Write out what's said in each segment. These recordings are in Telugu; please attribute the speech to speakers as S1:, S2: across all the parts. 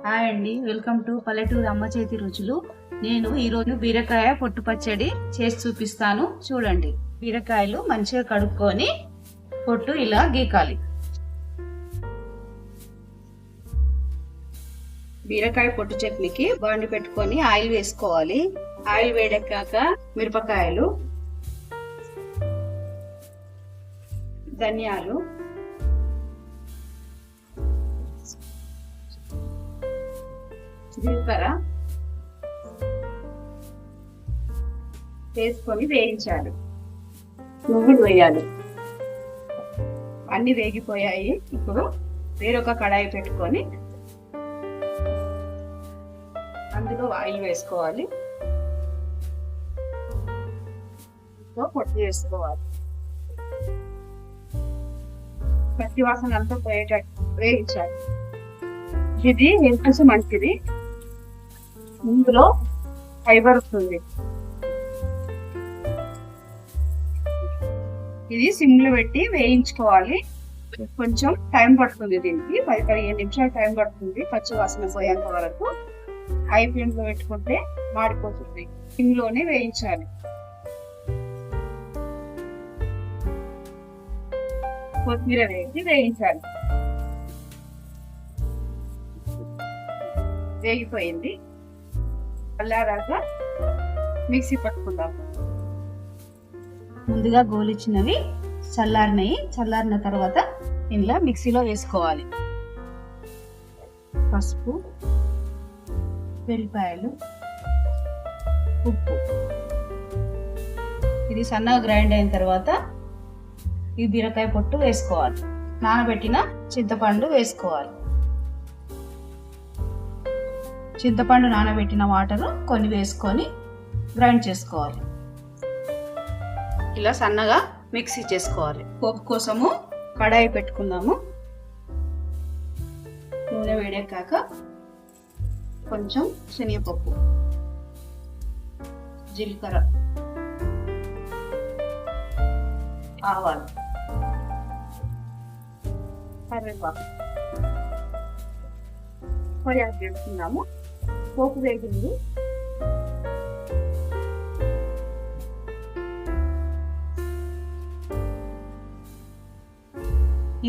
S1: హాయ్ అండి, వెల్కమ్ టు పల్లెటూరు అమ్మ చేతి రుచులు. నేను ఈరోజు బీరకాయ పొట్టు పచ్చడి చేసి చూపిస్తాను. చూడండి, బీరకాయలు మంచిగా కడుక్కొని పొట్టు ఇలా గీకాలి. బీరకాయ పొట్టు చట్నీకి బాండి పెట్టుకొని ఆయిల్ వేసుకోవాలి. ఆయిల్ వేడెక్కాక మిరపకాయలు, ధనియాలు, జీలకర్ర వేసుకొని వేయించాలి. నువ్వులు వేయాలి. అన్ని వేగిపోయాయి. ఇప్పుడు వేరొక కడాయి పెట్టుకొని అందులో ఆయిల్ వేసుకోవాలి. పొట్టు వేసుకోవాలి. పచ్చి వాసన అంతా పోయేటట్టు వేయించాలి. ఇది హెల్త్ మంచిది. ఇందులో ఫైబర్ వస్తుంది. ఇది సిమ్లో పెట్టి వేయించుకోవాలి. కొంచెం టైం పడుతుంది. దీనికి 10-15 నిమిషాలు టైం పడుతుంది పచ్చి వాసన పోయేంత వరకు. హై ఫ్లేమ్ లో పెట్టుకుంటే మాడిపోతుంది. సిమ్లోనే వేయించాలి. కొత్తిమీర వేసి వేయించాలి. వేగిపోయింది. చల్లారాక మిక్సీ పట్టుకుందాం. ముందుగా గోలిచ్చినవి చల్లారినవి. చల్లారిన తర్వాత ఇంట్లో మిక్సీలో వేసుకోవాలి. పసుపు, వెల్లిపాయలు, ఉప్పు. ఇది సన్నగా గ్రైండ్ అయిన తర్వాత ఈ బీరకాయ పొట్టు వేసుకోవాలి. నానబెట్టిన చింతపండు వేసుకోవాలి. చింతపండు నానబెట్టిన వాటర్ కొన్ని వేసుకొని గ్రైండ్ చేసుకోవాలి. ఇలా సన్నగా మిక్సీ చేసుకోవాలి. పోపు కోసము కడాయి పెట్టుకుందాము. నూనె వేడెక్కాక కొంచెం శనగపప్పు, జీలకర్ర, ఆవాలు, కరివేపాకు పొయ్యాకు వేసుకుందాము. పోపు వేగింది.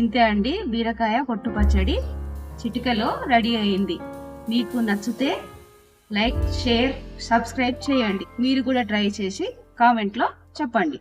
S1: ఇంతే అండి, బీరకాయ పొట్టు పచ్చడి చిటికలో రెడీ అయింది. మీకు నచ్చితే లైక్, షేర్, సబ్స్క్రైబ్ చేయండి. మీరు కూడా ట్రై చేసి కామెంట్లో చెప్పండి.